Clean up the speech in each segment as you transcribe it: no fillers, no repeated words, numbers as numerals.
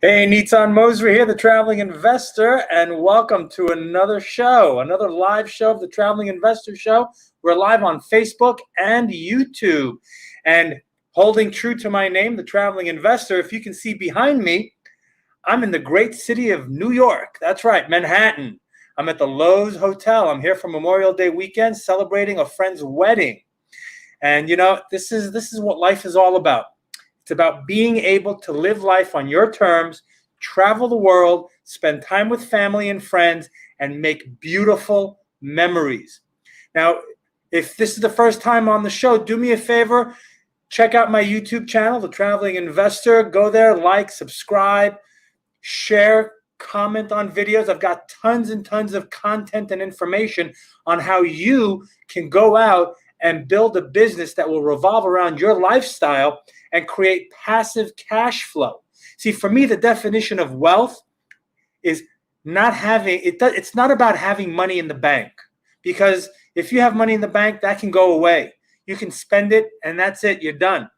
Hey, Nitzan here, the Traveling Investor, and welcome to another show, another live show of the Traveling Investor Show. We're live on Facebook and YouTube. And holding true to my name, the Traveling Investor, if you can see behind me, I'm in the great city of New York. That's right, Manhattan. I'm at the Lowe's Hotel. I'm here for Memorial Day weekend celebrating a friend's wedding. And you know, this is what life is all about. It's about being able to live life on your terms, travel the world, spend time with family and friends, and make beautiful memories. Now, if this is the first time on the show, do me a favor, check out my YouTube channel, The Traveling Investor. Go there, like, subscribe, share, comment on videos. I've got tons and tons of content and information on how you can go out and build a business that will revolve around your lifestyle and create passive cash flow. See, for me, the definition of wealth is not having, it's not about having money in the bank, because if you have money in the bank, that can go away. You can spend it and that's it, you're done.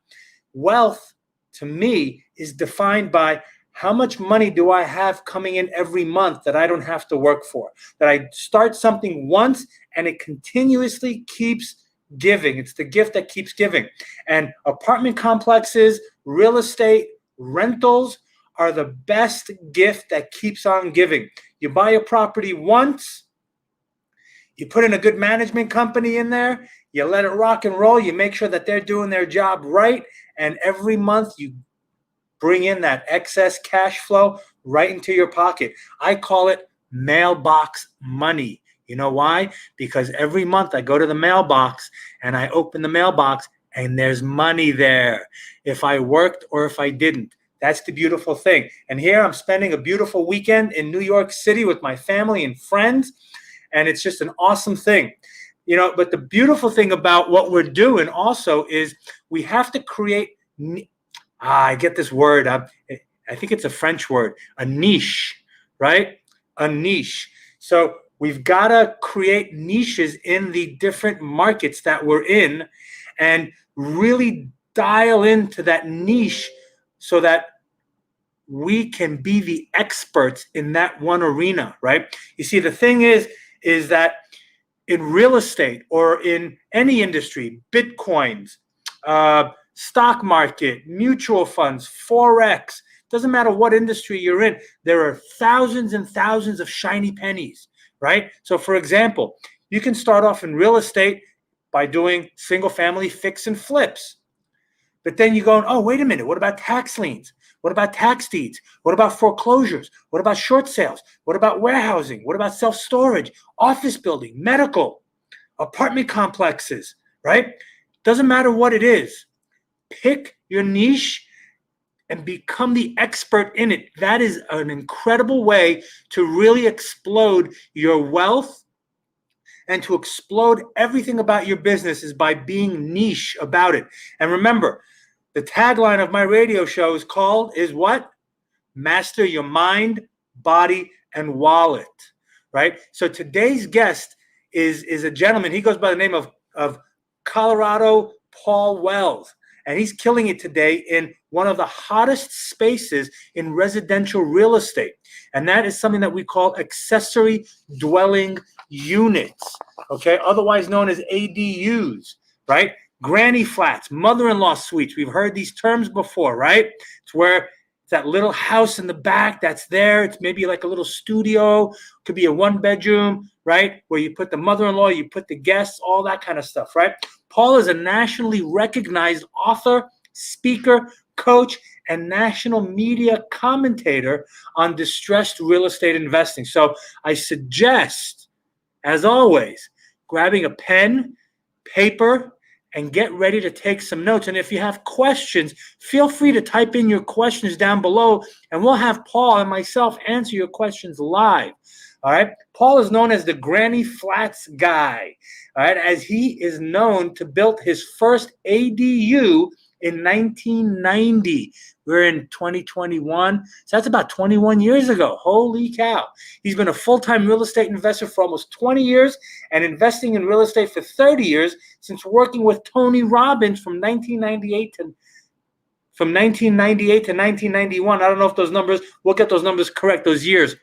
Wealth, to me, is defined by how much money do I have coming in every month that I don't have to work for, that I start something once and it continuously keeps giving. It's the gift that keeps giving. And apartment complexes, real estate, rentals are the best gift that keeps on giving. You buy a property once, you put in a good management company in there, you let it rock and roll, you make sure that they're doing their job right, and every month you bring in that excess cash flow right into your pocket. I call it mailbox money. You know why? Because every month I go to the mailbox and I open the mailbox and there's money there, if I worked or if I didn't. That's the beautiful thing. And here I'm spending a beautiful weekend in New York City with my family and friends, and it's just an awesome thing. You know, but the beautiful thing about what we're doing also is we have to create, I get this word, I think it's a French word, a niche, right? A niche. So we've got to create niches in the different markets that we're in and really dial into that niche so that we can be the experts in that one arena, right? You see, the thing is that in real estate or in any industry, Bitcoins, stock market, mutual funds, Forex, doesn't matter what industry you're in, there are thousands and thousands of shiny pennies. Right? So for example, you can start off in real estate by doing single family fix and flips. But then you go, oh, wait a minute, what about tax liens? What about tax deeds? What about foreclosures? What about short sales? What about warehousing? What about self-storage, office building, medical, apartment complexes, right? Doesn't matter what it is. Pick your niche and become the expert in it. That is an incredible way to really explode your wealth and to explode everything about your business is by being niche about it. And remember, the tagline of my radio show is what? Master your mind, body, and wallet, right? So today's guest is a gentleman. He goes by the name of Colorado Paul Wells. And he's killing it today in one of the hottest spaces in residential real estate. And that is something that we call accessory dwelling units, okay? Otherwise known as ADUs, right? Granny flats, mother-in-law suites. We've heard these terms before, right? It's where it's that little house in the back that's there. It's maybe like a little studio. Could be a one-bedroom, right? Where you put the mother-in-law, you put the guests, all that kind of stuff, right? Paul is a nationally recognized author, speaker, coach, and national media commentator on distressed real estate investing. So I suggest, as always, grabbing a pen, paper, and get ready to take some notes. And if you have questions, feel free to type in your questions down below, and we'll have Paul and myself answer your questions live. All right. Paul is known as the Granny Flats guy, all right, as he is known to build his first ADU in 1990. We're in 2021. So that's about 21 years ago. Holy cow. He's been a full-time real estate investor for almost 20 years and investing in real estate for 30 years since working with Tony Robbins from 1998 to from 1998 to 1991. I don't know if those numbers, we'll get those numbers correct, those years.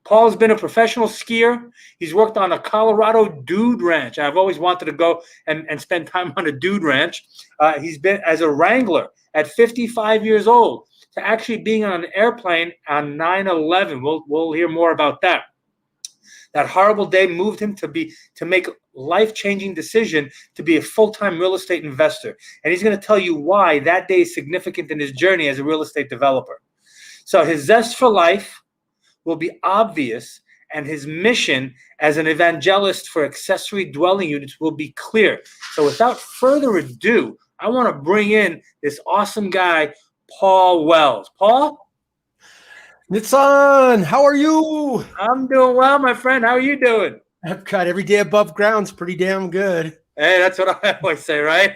Paul's been a professional skier. He's worked on a Colorado dude ranch. I've always wanted to go and spend time on a dude ranch. He's been as a wrangler at 55 years old to actually being on an airplane on 9/11. We'll hear more about that. That horrible day moved him to make life-changing decision to be a full-time real estate investor. And he's going to tell you why that day is significant in his journey as a real estate developer. So his zest for life will be obvious, and his mission as an evangelist for accessory dwelling units will be clear. So without further ado, I want to bring in this awesome guy, Paul Wells. Paul? Nitzan, how are you? I'm doing well, my friend. How are you doing? I've got every day above ground's pretty damn good. Hey, that's what I always say, right?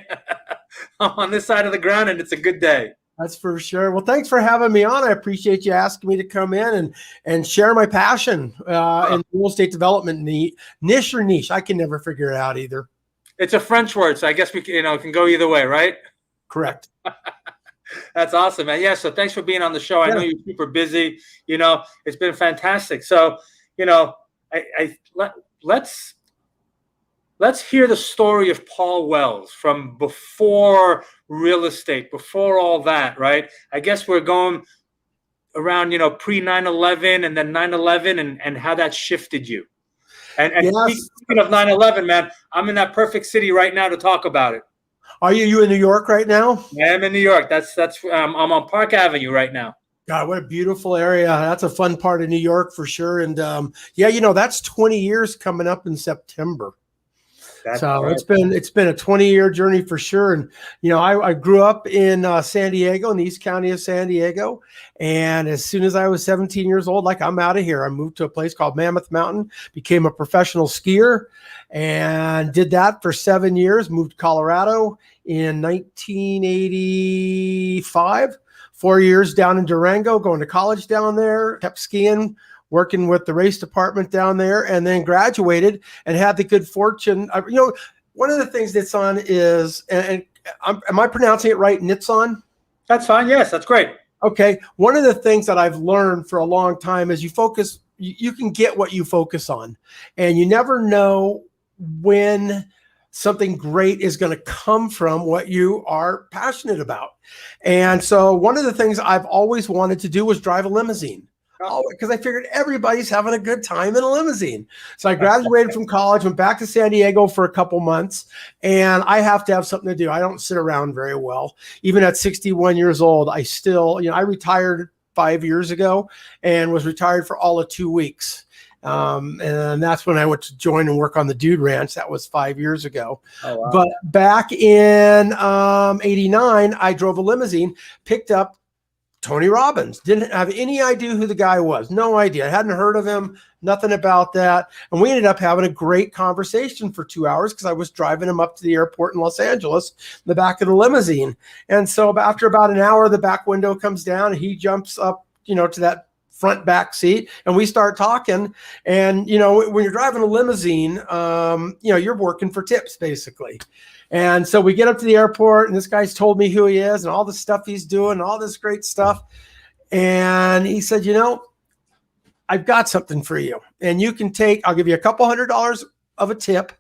I'm on this side of the ground, and it's a good day. That's for sure. Well, thanks for having me on. I appreciate you asking me to come in and share my passion in real estate development niche or niche. I can never figure it out either. It's a French word, so I guess we can go either way, right? Correct. That's awesome, man. Yeah, so thanks for being on the show. I know you're super busy. It's been fantastic. So, let's hear the story of Paul Wells from before real estate, before all that, right? I guess we're going around, pre 9/11 and then 9/11 and how that shifted you. And yes. Speaking of 9/11, man, I'm in that perfect city right now to talk about it. Are you in New York right now? I am in New York. I'm on Park Avenue right now. God, what a beautiful area. That's a fun part of New York for sure. And that's 20 years coming up in September. So right. It's been a 20-year journey for sure. And, I grew up in San Diego, in the East County of San Diego. And as soon as I was 17 years old, I'm out of here. I moved to a place called Mammoth Mountain, became a professional skier, and did that for 7 years, moved to Colorado in 1985, 4 years down in Durango, going to college down there, kept skiing, working with the race department down there, and then graduated and had the good fortune. One of the things Nitzan is, and am I pronouncing it right, Nitzan? That's fine. Yes, that's great. Okay. One of the things that I've learned for a long time is you can get what you focus on, and you never know when something great is going to come from what you are passionate about. And so one of the things I've always wanted to do was drive a limousine. Because I figured everybody's having a good time in a limousine. So I graduated from college, went back to San Diego for a couple months, and I have to have something to do. I don't sit around very well. Even at 61 years old, I still, I retired 5 years ago and was retired for all of 2 weeks. And that's when I went to join and work on the Dude Ranch. That was 5 years ago. Oh, wow. But back in 89, I drove a limousine, picked up Tony Robbins. Didn't have any idea who the guy was. No idea. I hadn't heard of him, nothing about that. And we ended up having a great conversation for 2 hours because I was driving him up to the airport in Los Angeles in the back of the limousine. And so after about an hour, the back window comes down and he jumps up, to that front back seat, and we start talking. And, when you're driving a limousine, you're working for tips basically. And so we get up to the airport, and this guy's told me who he is and all the stuff he's doing, all this great stuff. And he said, I've got something for you. And I'll give you a couple $100 of a tip,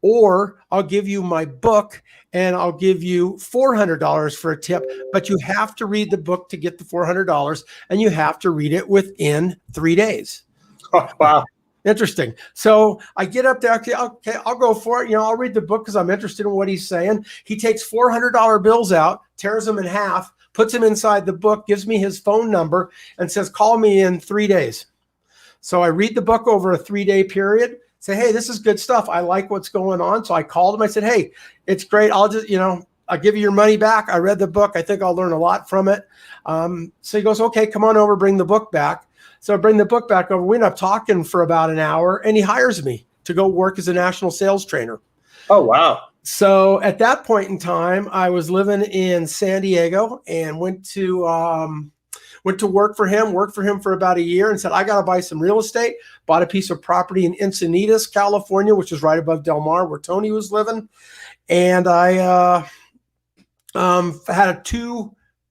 or I'll give you my book and I'll give you $400 for a tip. But you have to read the book to get the $400, and you have to read it within 3 days. Oh, wow. Interesting. So I get up there. Okay, I'll go for it. I'll read the book because I'm interested in what he's saying. He takes $400 bills out, tears them in half, puts them inside the book, gives me his phone number, and says, call me in 3 days. So I read the book over a 3-day period, say, hey, this is good stuff. I like what's going on. So I called him. I said, hey, it's great. I'll just, I'll give you your money back. I read the book. I think I'll learn a lot from it. So he goes, okay, come on over, bring the book back. So I bring the book back over. We end up talking for about an hour, and he hires me to go work as a national sales trainer. Oh, wow. So at that point in time, I was living in San Diego and went to work for him for about a year, and said, I got to buy some real estate. Bought a piece of property in Encinitas, California, which is right above Del Mar, where Tony was living. And I had a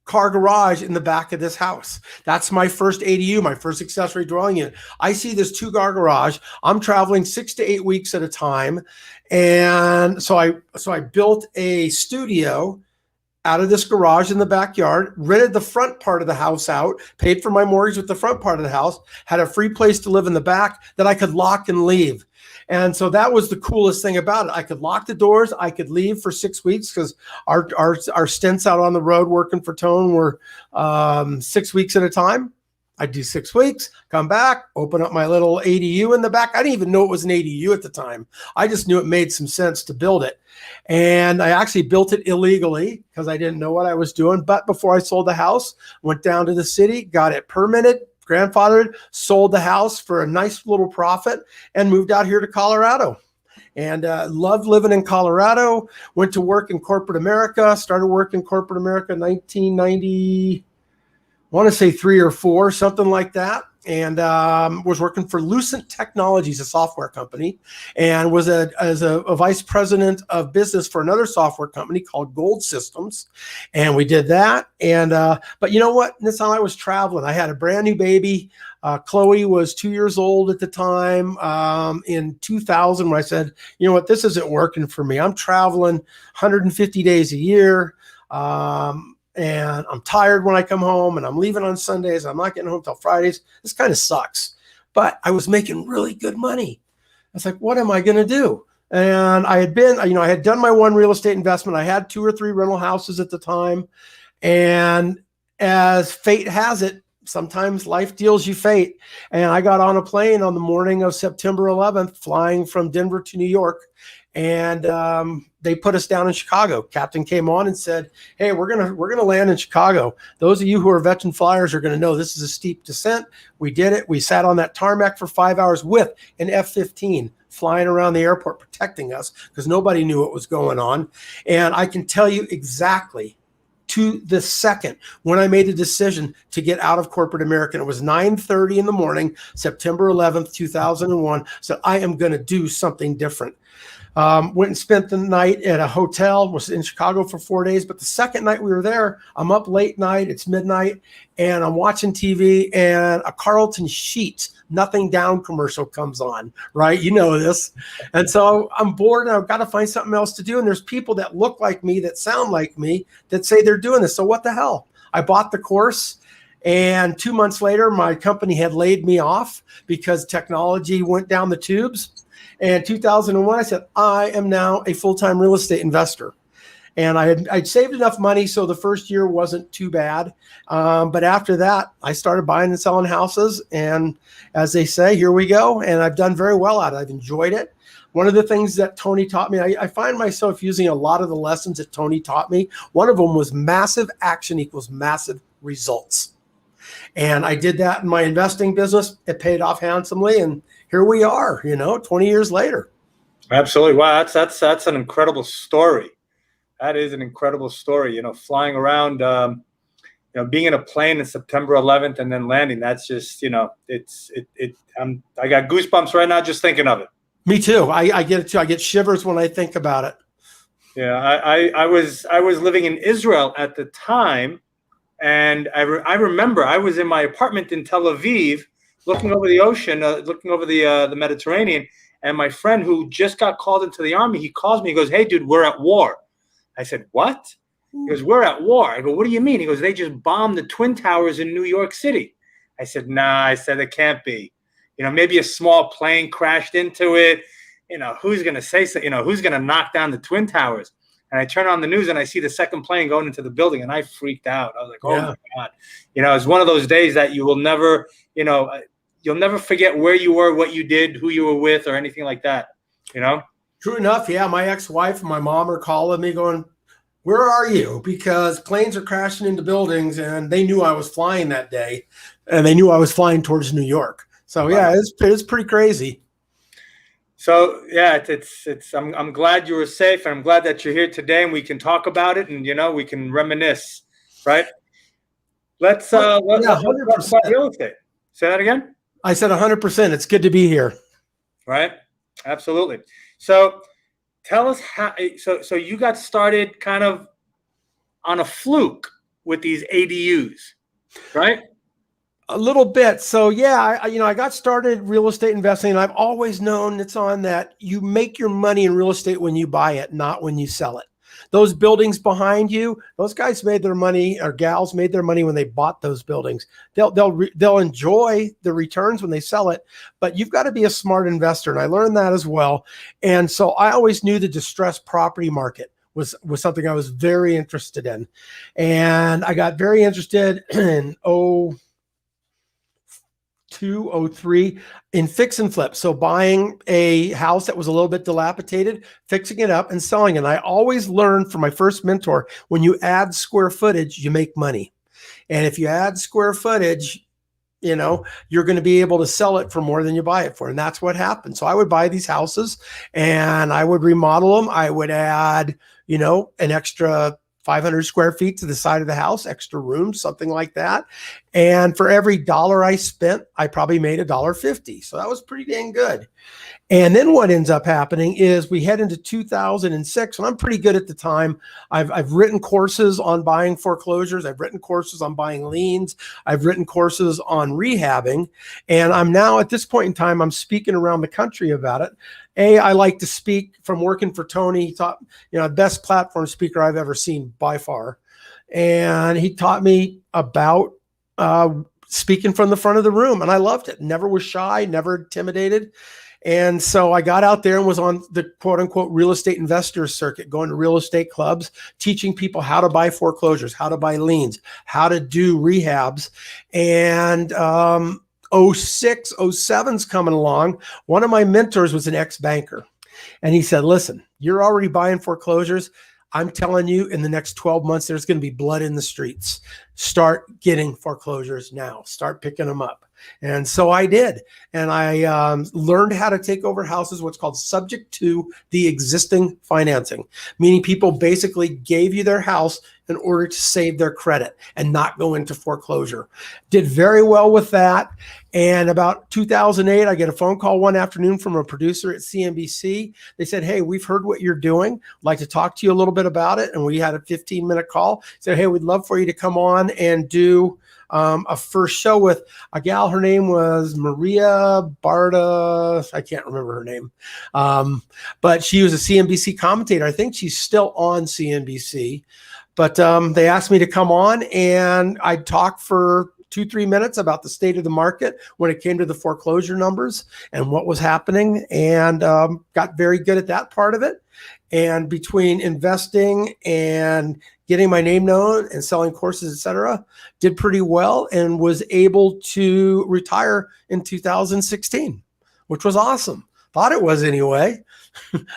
car garage in the back of this house. That's my first ADU, my first accessory dwelling unit. I see this 2-car garage. I'm traveling 6 to 8 weeks at a time. And so I built a studio out of this garage in the backyard, rented the front part of the house out, paid for my mortgage with the front part of the house, had a free place to live in the back that I could lock and leave. And so that was the coolest thing about it. I could lock the doors. I could leave for 6 weeks because our stints out on the road working for Tone were 6 weeks at a time. I'd do 6 weeks, come back, open up my little ADU in the back. I didn't even know it was an ADU at the time. I just knew it made some sense to build it. And I actually built it illegally because I didn't know what I was doing. But before I sold the house, went down to the city, got it permitted, grandfathered, sold the house for a nice little profit, and moved out here to Colorado. And loved living in Colorado, went to work in corporate America, started working in corporate America in 1990. I want to say 3 or 4, something like that. And was working for Lucent Technologies, a software company, and was as a vice president of business for another software company called Gold Systems. And we did that. And but you know what? Nitzan, I was traveling. I had a brand new baby. Chloe was 2 years old at the time. In 2000, when I said, you know what, this isn't working for me. I'm traveling 150 days a year. And I'm tired when I come home, and I'm leaving on Sundays. I'm not getting home till Fridays. This kind of sucks. But I was making really good money. I was like, what am I going to do? And I had done my one real estate investment. I had 2 or 3 rental houses at the time. And as fate has it, sometimes life deals you fate. And I got on a plane on the morning of September 11th, flying from Denver to New York. And they put us down in Chicago. Captain came on and said, hey, we're gonna land in Chicago. Those of you who are veteran flyers are gonna know this is a steep descent. We did it. We sat on that tarmac for 5 hours with an F-15 flying around the airport protecting us because nobody knew what was going on. And I can tell you exactly to the second when I made the decision to get out of corporate America. It was 9:30 in the morning, September 11th, 2001. So I am going to do something different. Went and spent the night at a hotel, was in Chicago for 4 days. But the second night we were there, I'm up late night, it's midnight, and I'm watching TV, and a Carlton Sheets Nothing Down commercial comes on, right? You know this. And so I'm bored, and I've got to find something else to do. And there's people that look like me, that sound like me, that say they're doing this. So what the hell? I bought the course. And 2 months later, my company had laid me off because technology went down the tubes. And 2001, I said, I am now a full-time real estate investor. And I'd saved enough money, so the first year wasn't too bad. But after that, I started buying and selling houses. And as they say, here we go. And I've done very well at it. I've enjoyed it. One of the things that Tony taught me, I find myself using a lot of the lessons that Tony taught me. One of them was massive action equals massive results. And I did that in my investing business. It paid off handsomely. And here we are, 20 years later. Absolutely. Wow. That's an incredible story. That is an incredible story, flying around, being in a plane on September 11th and then landing. That's just, I got goosebumps right now just thinking of it. Me too. I get it too. I get shivers when I think about it. Yeah. I was living in Israel at the time. And I remember I was in my apartment in Tel Aviv, looking over the ocean, looking over the Mediterranean. And my friend who just got called into the army, he calls me. He goes, "Hey, dude, we're at war." I said, "What?" He goes, "We're at war." I go, "What do you mean?" He goes, "They just bombed the Twin Towers in New York City." I said, "Nah." I said, "It can't be. Maybe a small plane crashed into it. Who's going to say so? Who's going to knock down the Twin Towers?" And I turn on the news and I see the second plane going into the building, and I freaked out. I was like, "Oh my God!" It's one of those days that you will never, you'll never forget where you were, what you did, who you were with, or anything like that. True enough. Yeah, my ex-wife and my mom are calling me, going, "Where are you?" Because planes are crashing into buildings, and they knew I was flying that day, and they knew I was flying towards New York. So yeah, it's pretty crazy. So yeah, I'm glad you were safe, and I'm glad that you're here today, and we can talk about it, and we can reminisce, right? Let's talk about real estate. Say that again. I said 100%. It's good to be here. Right. Absolutely. So tell us how. So you got started kind of on a fluke, with these ADUs, right? A little bit. So yeah, I got started real estate investing, and I've always known it's on that you make your money in real estate when you buy it, not when you sell it. Those buildings behind you, those guys made their money, or gals made their money when they bought those buildings. They'll enjoy the returns when they sell it, but you've got to be a smart investor, and I learned that as well. And so I always knew the distressed property market was something I was very interested in, and I got very interested in 2003 in fix and flip. So buying a house that was a little bit dilapidated, fixing it up and selling it. And I always learned from my first mentor, when you add square footage, you make money. And if you add square footage, you're going to be able to sell it for more than you buy it for. And that's what happened. So I would buy these houses and I would remodel them. I would add, an extra 500 square feet to the side of the house, extra rooms, something like that. And for every dollar I spent, I probably made $1.50. So that was pretty dang good. And then what ends up happening is we head into 2006, and I'm pretty good at the time. I've written courses on buying foreclosures. I've written courses on buying liens. I've written courses on rehabbing. And I'm now at this point in time, I'm speaking around the country about it. I like to speak from working for Tony. He taught, the best platform speaker I've ever seen by far. And he taught me about speaking from the front of the room. And I loved it. Never was shy, never intimidated. And so I got out there and was on the quote unquote real estate investor circuit, going to real estate clubs, teaching people how to buy foreclosures, how to buy liens, how to do rehabs. And 06, 07's coming along. One of my mentors was an ex-banker. And he said, listen, you're already buying foreclosures. I'm telling you, in the next 12 months, there's going to be blood in the streets. Start getting foreclosures now. Start picking them up. And so I did. And I learned how to take over houses, what's called subject to the existing financing, meaning people basically gave you their house in order to save their credit and not go into foreclosure. Did very well with that. And about 2008, I get a phone call one afternoon from a producer at CNBC. They said, hey, we've heard what you're doing. I'd like to talk to you a little bit about it. And we had a 15-minute call. Said, hey, we'd love for you to come on and do a first show with a gal. Her name was Maria Barta. I can't remember her name. But she was a CNBC commentator. I think she's still on CNBC. But they asked me to come on, and I'd talk for 2-3 minutes about the state of the market when it came to the foreclosure numbers and what was happening, and got very good at that part of it. And between investing and getting my name known and selling courses, etc., did pretty well and was able to retire in 2016, which was awesome. Thought it was anyway.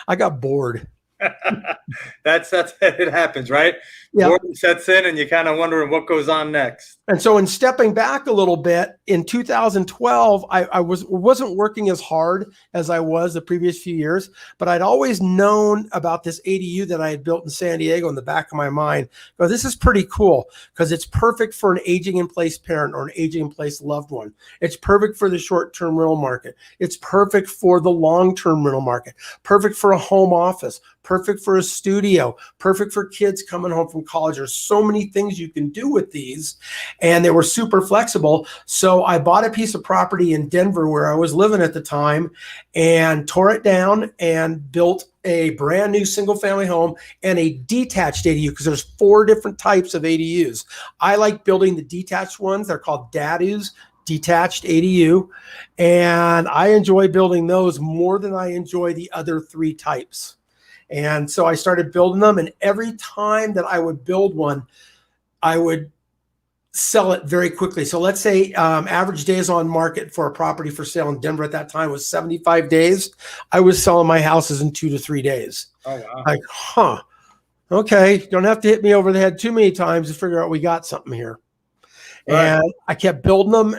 I got bored. That's it happens, right? Yeah. Boredom sets in and you kind of wondering what goes on next. And so in stepping back a little bit, in 2012, I wasn't working as hard as I was the previous few years, but I'd always known about this ADU that I had built in San Diego in the back of my mind. But this is pretty cool because it's perfect for an aging in place parent or an aging in place loved one. It's perfect for the short-term rental market. It's perfect for the long-term rental market. Perfect for a home office. Perfect for a studio. Perfect for kids coming home from college. There's so many things you can do with these. And they were super flexible. So I bought a piece of property in Denver where I was living at the time and tore it down and built a brand new single family home and a detached ADU, because there's 4 different types of ADUs. I like building the detached ones. They're called DADUs, detached ADU. And I enjoy building those more than I enjoy the other 3 types. And so I started building them. And every time that I would build one, I would sell it very quickly. So let's say average days on market for a property for sale in Denver at that time was 75 days. I was selling my houses in 2 to 3 days. Oh, wow. Like, okay. Don't have to hit me over the head too many times to figure out we got something here. Right. And I kept building them,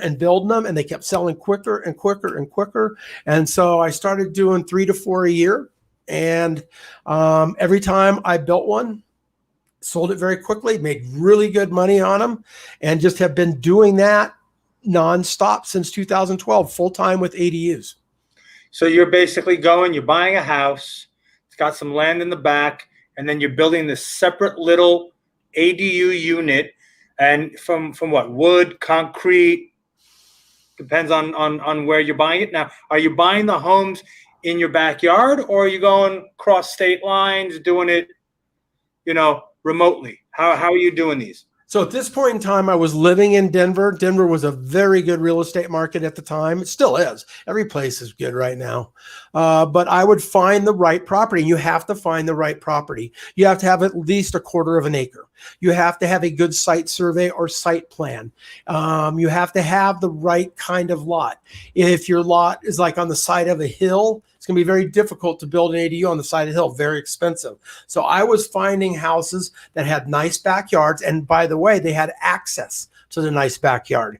and they kept selling quicker and quicker and quicker. And so I started doing 3 to 4 a year. And every time I built one, sold it very quickly, made really good money on them, and just have been doing that nonstop since 2012, full time with ADUs. So you're basically you're buying a house, it's got some land in the back, and then you're building this separate little ADU unit And from what? Wood, concrete, depends on where you're buying it. Now, are you buying the homes in your backyard, or are you going cross state lines, doing it, remotely? How are you doing these? So at this point in time, I was living in Denver. Denver was a very good real estate market at the time. It still is. Every place is good right now. But I would find the right property. You have to find the right property. You have to have at least 1/4 of an acre. You have to have a good site survey or site plan. You have to have the right kind of lot. If your lot is like on the side of a hill, it's going to be very difficult to build an ADU on the side of the hill, very expensive. So I was finding houses that had nice backyards. And by the way, they had access to the nice backyard.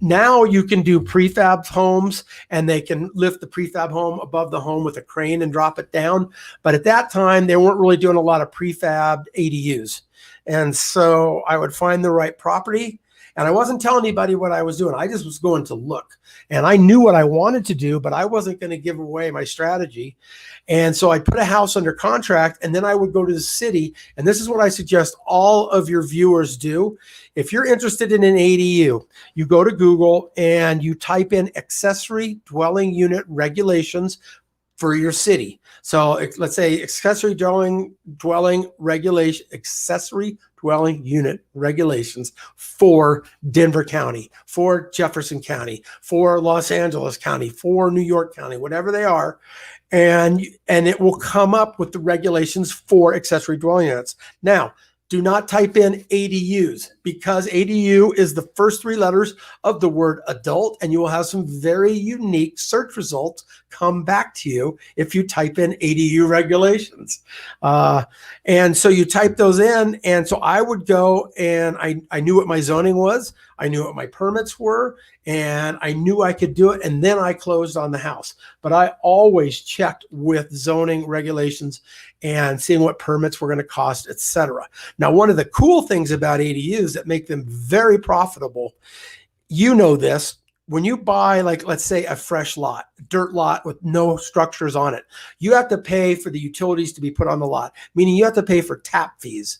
Now you can do prefab homes, and they can lift the prefab home above the home with a crane and drop it down. But at that time, they weren't really doing a lot of prefab ADUs. And so I would find the right property. And I wasn't telling anybody what I was doing. I just was going to look. And I knew what I wanted to do, but I wasn't going to give away my strategy. And so I put a house under contract, and then I would go to the city. And this is what I suggest all of your viewers do. If you're interested in an ADU, you go to Google and you type in accessory dwelling unit regulations for your city. So let's say accessory dwelling unit regulations for Denver County, for Jefferson County, for Los Angeles County, for New York County, whatever they are. And it will come up with the regulations for accessory dwelling units. Now, do not type in ADUs, because ADU is the first 3 letters of the word adult, and you will have some very unique search results come back to you if you type in ADU regulations. And so you type those in, and so I would go, and I knew what my zoning was, I knew what my permits were, and I knew I could do it, and then I closed on the house. But I always checked with zoning regulations and seeing what permits were going to cost, etc. Now, one of the cool things about ADUs that make them very profitable, this, when you buy, like, let's say a fresh lot, dirt lot with no structures on it, you have to pay for the utilities to be put on the lot, meaning you have to pay for tap fees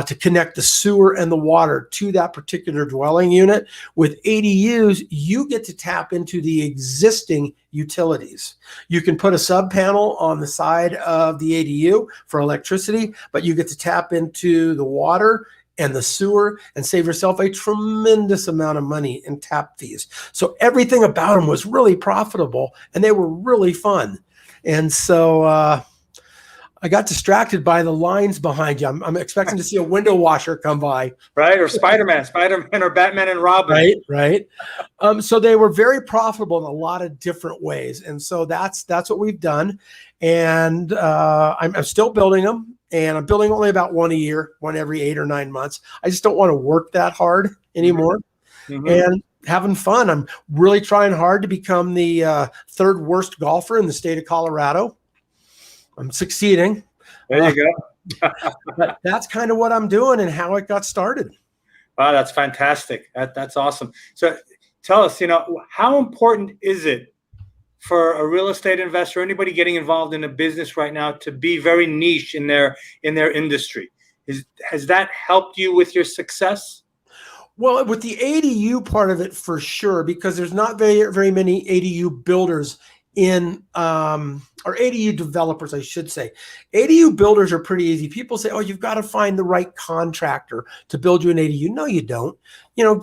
to connect the sewer and the water to that particular dwelling unit. With ADUs, you get to tap into the existing utilities. You can put a sub panel on the side of the ADU for electricity, but you get to tap into the water and the sewer and save yourself a tremendous amount of money in tap fees. So everything about them was really profitable, and they were really fun. And so I got distracted by the lines behind you. I'm expecting to see a window washer come by. Right, or Spider-Man or Batman and Robin. Right. So they were very profitable in a lot of different ways. And so that's what we've done. And I'm still building them. And I'm building only about one a year, one every 8 or 9 months. I just don't want to work that hard anymore. Mm-hmm. And having fun. I'm really trying hard to become the 3rd worst golfer in the state of Colorado. I'm succeeding. There you go. But that's kind of what I'm doing and how it got started. Wow, that's fantastic. That's awesome. So tell us, how important is it for a real estate investor, anybody getting involved in a business right now, to be very niche in their industry? Has that helped you with your success? Well, with the ADU part of it, for sure, because there's not very many ADU builders or ADU developers, I should say. ADU builders are pretty easy. People say, oh, you've got to find the right contractor to build you an ADU. No, you don't.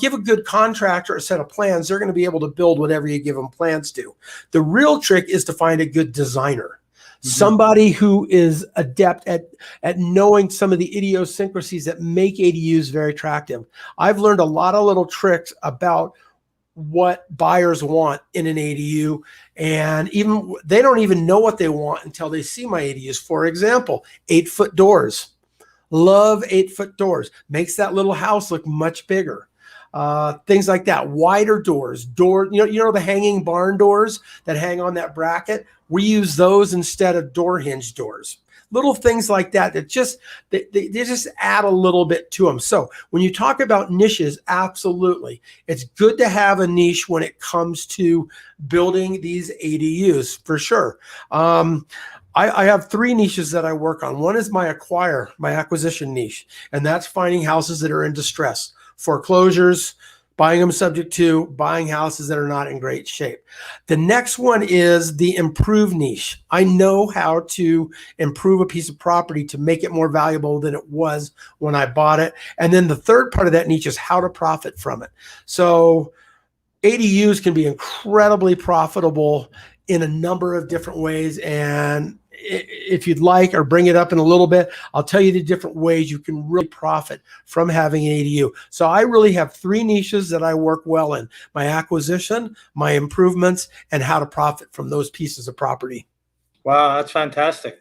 Give a good contractor a set of plans. They're going to be able to build whatever you give them plans to. The real trick is to find a good designer. Mm-hmm. Somebody who is adept at knowing some of the idiosyncrasies that make ADUs very attractive. I've learned a lot of little tricks about what buyers want in an ADU, and even they don't even know what they want until they see my ADUs. For example, 8-foot doors. Love 8-foot doors. Makes that little house look much bigger. Things like that. Wider doors. The hanging barn doors that hang on that bracket. We use those instead of door hinge doors. Little things like that they just add a little bit to them. So when you talk about niches, absolutely, it's good to have a niche when it comes to building these ADUs, for sure. I have 3 niches that I work on. One is my acquisition niche, and that's finding houses that are in distress. foreclosures, buying them subject to, buying houses that are not in great shape. The next one is the improve niche. I know how to improve a piece of property to make it more valuable than it was when I bought it. And then the third part of that niche is how to profit from it. So ADUs can be incredibly profitable in a number of different ways. And if you'd like, or bring it up in a little bit, I'll tell you the different ways you can really profit from having an ADU. So I really have three niches that I work well in: my acquisition, my improvements, and how to profit from those pieces of property. Wow, that's fantastic.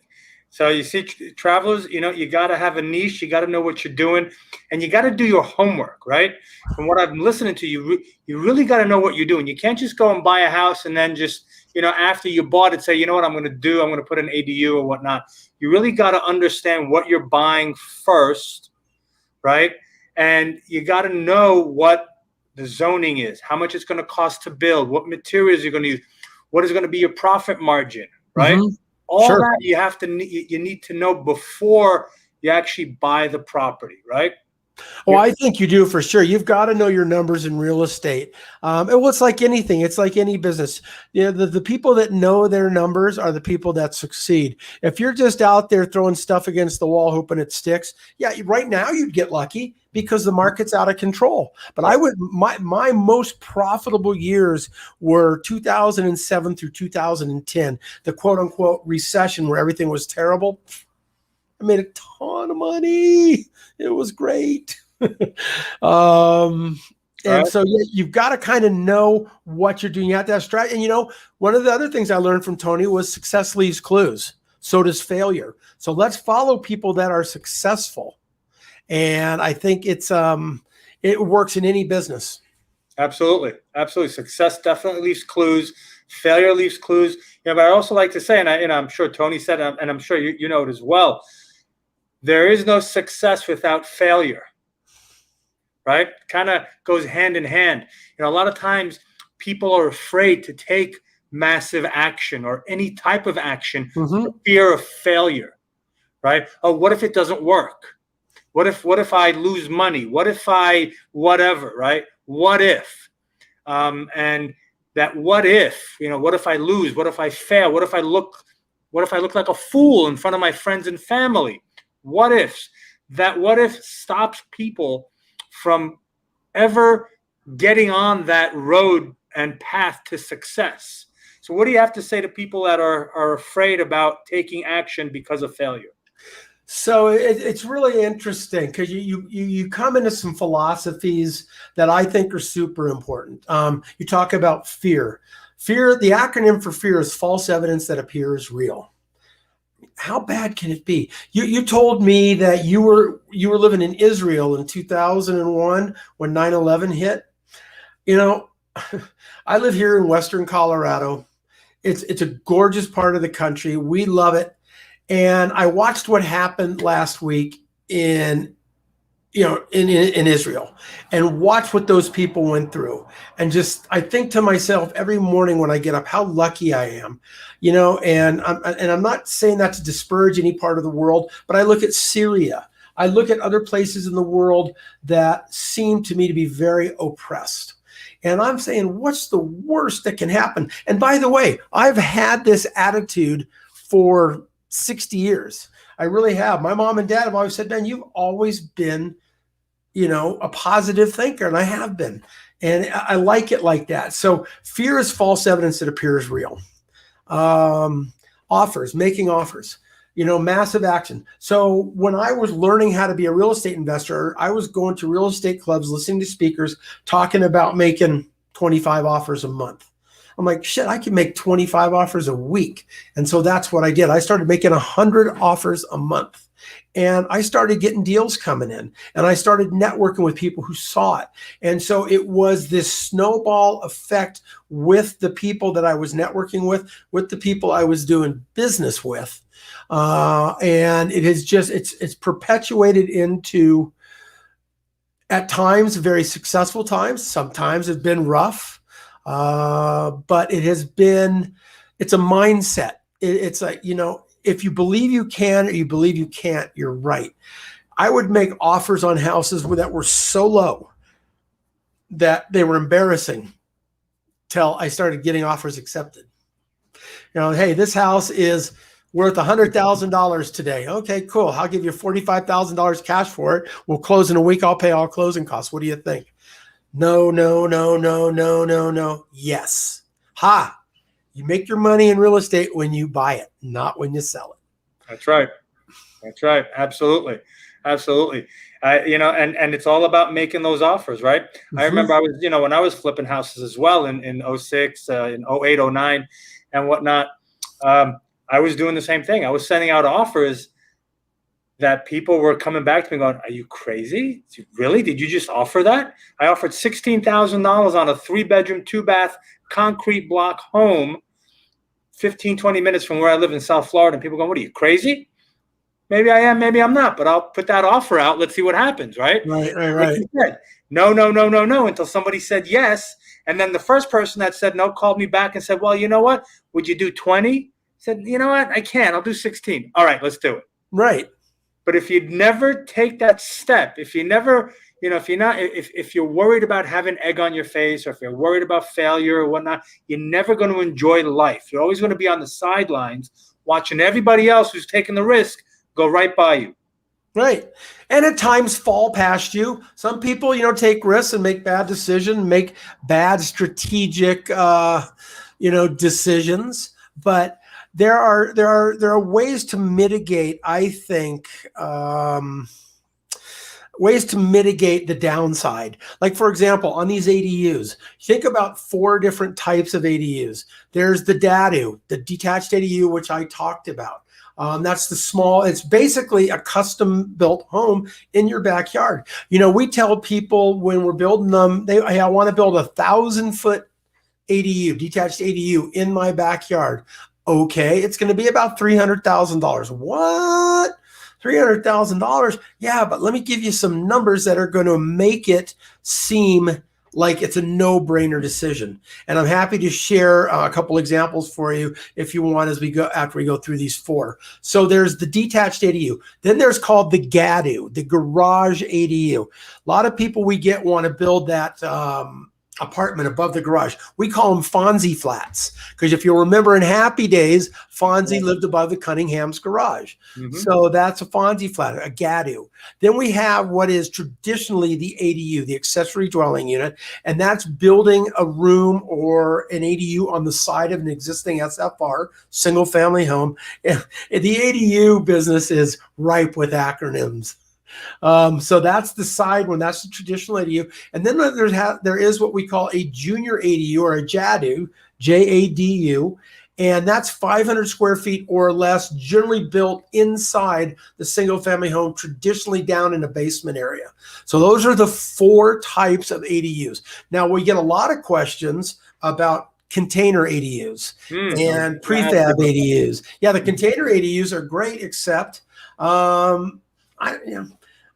So you see, travelers, you got to have a niche. You got to know what you're doing, and you got to do your homework, right? From what I'm listening to, you really got to know what you're doing. You can't just go and buy a house and then just, after you bought it, say, you know what I'm going to do? I'm going to put an ADU or whatnot. You really got to understand what you're buying first, right? And you got to know what the zoning is, how much it's going to cost to build, what materials you're going to use, what is going to be your profit margin, right? Mm-hmm. All Sure. that you need to know before you actually buy the property, right? Oh, I think you do for sure. You've got to know your numbers in real estate. Well, it's like anything. It's like any business. The people that know their numbers are the people that succeed. If you're just out there throwing stuff against the wall, hoping it sticks, yeah, right now you'd get lucky because the market's out of control. But my most profitable years were 2007 through 2010, the quote unquote recession where everything was terrible. I made a ton of money. It was great. And so you've got to kind of know what you're doing. You have to have strategy. And one of the other things I learned from Tony was success leaves clues. So does failure. So let's follow people that are successful. And I think it works in any business. Absolutely. Absolutely. Success definitely leaves clues. Failure leaves clues. But I also like to say, and I'm sure Tony said, and I'm sure you know it as well, there is no success without failure, right? Kind of goes hand in hand. A lot of times people are afraid to take massive action or any type of action for fear of failure, right? Oh, what if it doesn't work? What if I lose money? What if I whatever, right? What if? And that what if, what if I lose? What if I fail? What if I look like a fool in front of my friends and family? What ifs? That what if stops people from ever getting on that road and path to success. So what do you have to say to people that are afraid about taking action because of failure? So it's really interesting because you come into some philosophies that I think are super important. You talk about fear. Fear, the acronym for fear is false evidence that appears real. How bad can it be? You told me that you were living in Israel in 2001 when 9/11 hit. I live here in Western Colorado. It's a gorgeous part of the country. We love it. And I watched what happened last week in Israel, and watch what those people went through. And I think to myself every morning when I get up, how lucky I am, and I'm not saying that to disparage any part of the world, but I look at Syria. I look at other places in the world that seem to me to be very oppressed. And I'm saying, what's the worst that can happen? And by the way, I've had this attitude for 60 years. I really have. My mom and dad have always said, "Man, you've always been a positive thinker," and I have been. And I like it like that. So fear is false evidence that appears real. Making offers, massive action. So when I was learning how to be a real estate investor, I was going to real estate clubs, listening to speakers, talking about making 25 offers a month. I'm like, shit, I can make 25 offers a week. And so that's what I did. I started making 100 offers a month. And I started getting deals coming in, and I started networking with people who saw it. And so it was this snowball effect with the people that I was networking with the people I was doing business with. And it has it's perpetuated into, at times, very successful times. Sometimes it's been rough, but it's a mindset. It's like, if you believe you can or you believe you can't, you're right. I would make offers on houses that were so low that they were embarrassing till I started getting offers accepted. Hey, this house is worth $100,000 today. Okay, cool. I'll give you $45,000 cash for it. We'll close in a week. I'll pay all closing costs. What do you think? No, no, no, no, no, no, no. Yes. Ha. You make your money in real estate when you buy it, not when you sell it. That's right. That's right. Absolutely. Absolutely. And it's all about making those offers, right? Mm-hmm. I remember I was, when I was flipping houses as well in 06, in 08, 09 and whatnot. I was doing the same thing. I was sending out offers that people were coming back to me going, are you crazy? Really? Did you just offer that? I offered $16,000 on a 3-bedroom, 2-bath, concrete block home, 15, 20 minutes from where I live in South Florida. And people go, what are you, crazy? Maybe I am, maybe I'm not, but I'll put that offer out. Let's see what happens, right? Right. Like you said, no, until somebody said yes. And then the first person that said no called me back and said, well, you know what? Would you do 20? Said, you know what? I can't. I'll do 16. All right, let's do it. Right. But if you never take that step, if you never, if you're worried about having egg on your face, or if you're worried about failure or whatnot, you're never going to enjoy life. You're always going to be on the sidelines watching everybody else who's taking the risk go right by you. Right. And at times fall past you. Some people, take risks and make bad decisions, make bad strategic, decisions. But there are ways to mitigate, I think, ways to mitigate the downside. Like, for example, on these ADUs, think about 4 different types of ADUs. There's the DADU, the detached ADU, which I talked about. That's the small, it's basically a custom built home in your backyard. We tell people when we're building them, I want to build a 1,000-foot ADU, detached ADU in my backyard. Okay, it's going to be about $300,000. What? $300,000? Yeah, but let me give you some numbers that are going to make it seem like it's a no-brainer decision. And I'm happy to share a couple examples for you if you want after we go through these 4. So there's the detached ADU. Then there's called the GADU, the garage ADU. A lot of people want to build that apartment above the garage. We call them Fonzie flats, because if you'll remember in Happy Days, Fonzie lived above the Cunningham's garage. Mm-hmm. So that's a Fonzie flat, a GADU. Then we have what is traditionally the ADU, the accessory dwelling unit, and that's building a room or an ADU on the side of an existing SFR, single family home. The ADU business is ripe with acronyms. So that's the side one. That's the traditional ADU. And then there is what we call a junior ADU or a JADU, JADU. And that's 500 square feet or less, generally built inside the single family home, traditionally down in a basement area. So those are the 4 types of ADUs. Now we get a lot of questions about container ADUs and prefab ADUs. Yeah, the container ADUs are great, except I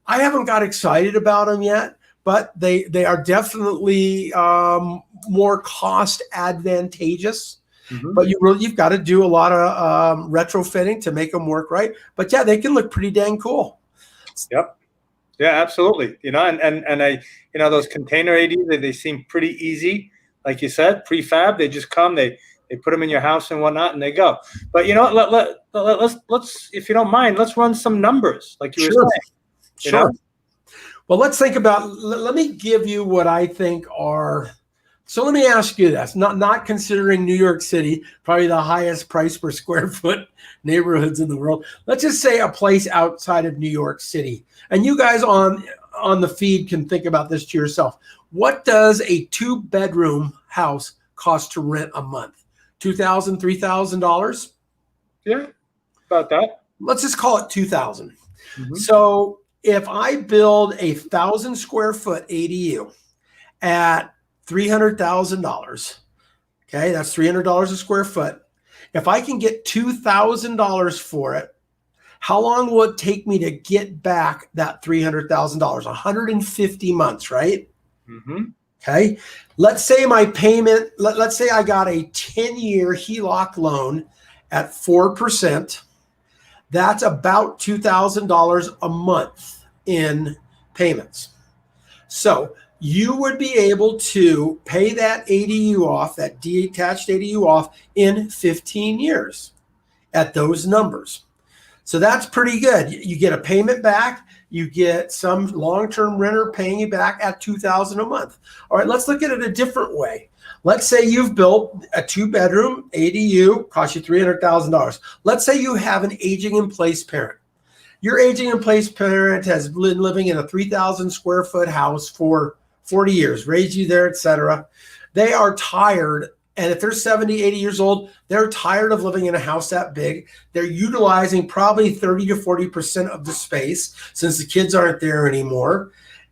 haven't got excited about them yet, but they are definitely more cost advantageous. Mm-hmm. But you've got to do a lot of retrofitting to make them work right. But yeah, they can look pretty dang cool. Yep. Yeah, absolutely. And I, those container ADs, they seem pretty easy. Like you said, prefab, they just come, they put them in your house and whatnot, and they go. But let's, if you don't mind, let's run some numbers, like you were saying. Sure. Well, let's think about, let me give you what I think are, so let me ask you this, not considering New York City, probably the highest price per square foot neighborhoods in the world. Let's just say a place outside of New York City. And you guys on the feed can think about this to yourself. What does a 2-bedroom house cost to rent a month? $2,000, $3,000? Yeah, about that. Let's just call it $2,000. Mm-hmm. So if I build a 1,000 square foot ADU at $300,000, okay, that's $300 a square foot. If I can get $2,000 for it, how long will it take me to get back that $300,000? 150 months, right? Mm-hmm. Okay. Let's say my payment, let's say I got a 10-year HELOC loan at 4%. That's about $2,000 a month in payments. So you would be able to pay that ADU off, that detached ADU off, in 15 years at those numbers. So that's pretty good. You get a payment back. You get some long-term renter paying you back at $2,000 a month. All right, let's look at it a different way. Let's say you've built a 2-bedroom ADU, cost you $300,000. Let's say you have an aging in place parent. Your aging in place parent has been living in a 3,000 square foot house for 40 years, raised you there, etc. They are tired. And if they're 70, 80 years old, they're tired of living in a house that big. They're utilizing probably 30 to 40% of the space since the kids aren't there anymore.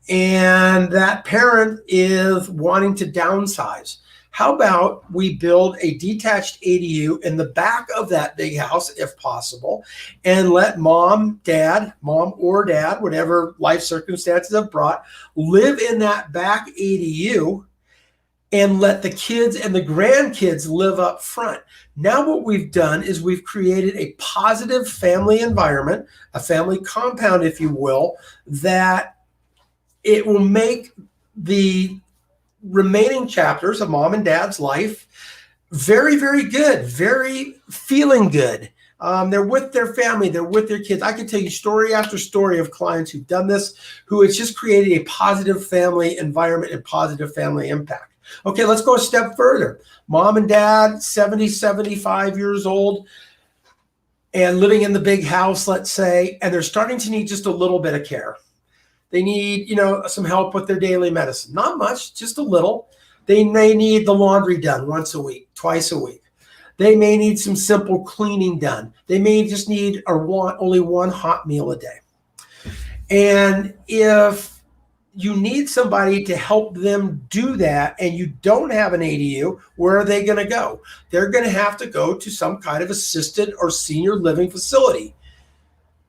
And that parent is wanting to downsize. How about we build a detached ADU in the back of that big house, if possible, and let mom or dad, whatever life circumstances have brought, live in that back ADU, and let the kids and the grandkids live up front. Now what we've done is we've created a positive family environment, a family compound, if you will, that it will make the remaining chapters of mom and dad's life very, very good, very feeling good. They're with their family, they're with their kids. I can tell you story after story of clients who've done this, who it's just created a positive family environment and positive family impact. Okay, let's go a step further. Mom and dad, 70, 75 years old, and living in the big house, let's say, and they're starting to need just a little bit of care. They need, some help with their daily medicine. Not much, just a little. They may need the laundry done once a week, twice a week. They may need some simple cleaning done. They may just need or want only one hot meal a day. And if you need somebody to help them do that and you don't have an ADU, where are they going to go? They're going to have to go to some kind of assisted or senior living facility.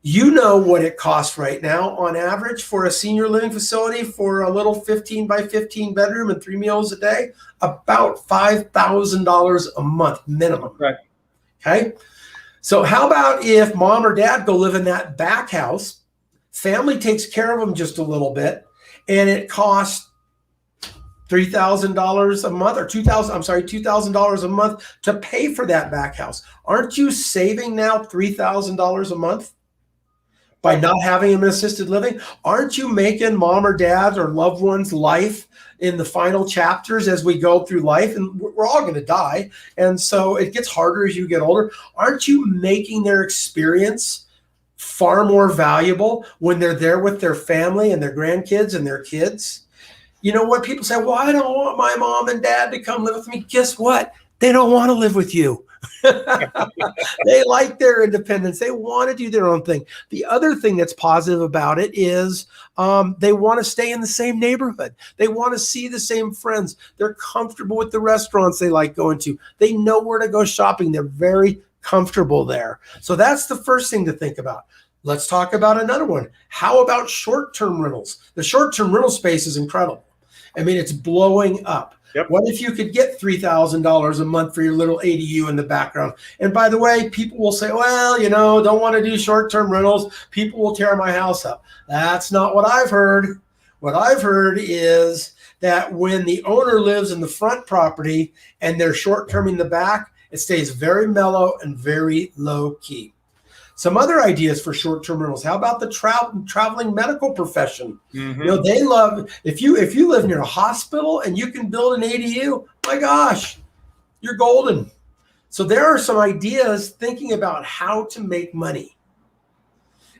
You know what it costs right now on average for a senior living facility for a little 15 by 15 bedroom and 3 meals a day, about $5,000 a month minimum. Right. Okay. So how about if mom or dad go live in that back house, family takes care of them just a little bit, and it costs $3,000 a month or $2,000 a month to pay for that back house. Aren't you saving now $3,000 a month? By not having them in assisted living? Aren't you making mom or dad or loved one's life in the final chapters as we go through life? And we're all going to die. And so it gets harder as you get older. Aren't you making their experience far more valuable when they're there with their family and their grandkids and their kids? You know what? People say, well, I don't want my mom and dad to come live with me. Guess what? They don't want to live with you. They like their independence. They want to do their own thing. The other thing that's positive about it is they want to stay in the same neighborhood. They want to see the same friends. They're comfortable with the restaurants they like going to. They know where to go shopping. They're very comfortable there. So that's the first thing to think about. Let's talk about another one. How about short-term rentals? The short-term rental space is incredible. I mean, it's blowing up. Yep. What if you could get $3,000 a month for your little ADU in the background? And by the way, people will say, well, don't want to do short-term rentals. People will tear my house up. That's not what I've heard. What I've heard is that when the owner lives in the front property and they're short-term in the back, it stays very mellow and very low-key. Some other ideas for short-term rentals. How about the traveling medical profession? Mm-hmm. They love, if you live near a hospital and you can build an ADU, my gosh, you're golden. So there are some ideas thinking about how to make money.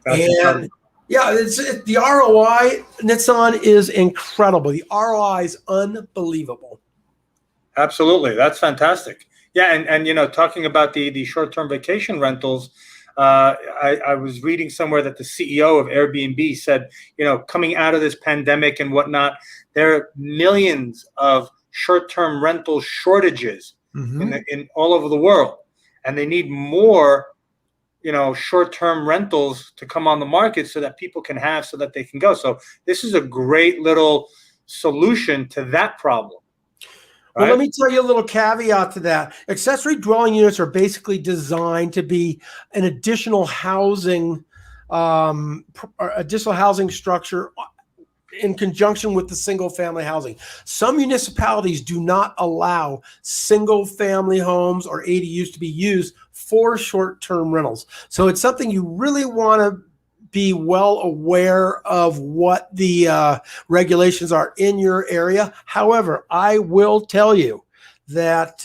The ROI, Nitzan, is incredible. The ROI is unbelievable. Absolutely. That's fantastic. Yeah. And talking about the short-term vacation rentals, I was reading somewhere that the CEO of Airbnb said, coming out of this pandemic and whatnot, there are millions of short-term rental shortages in all over the world, and they need more, short-term rentals to come on the market so that people can have, so that they can go. So this is a great little solution to that problem. Well, let me tell you a little caveat to that. Accessory dwelling units are basically designed to be an additional housing structure in conjunction with the single family housing. Some municipalities do not allow single family homes or ADUs to be used for short-term rentals. So it's something you really want to be well aware of what the regulations are in your area. However, I will tell you that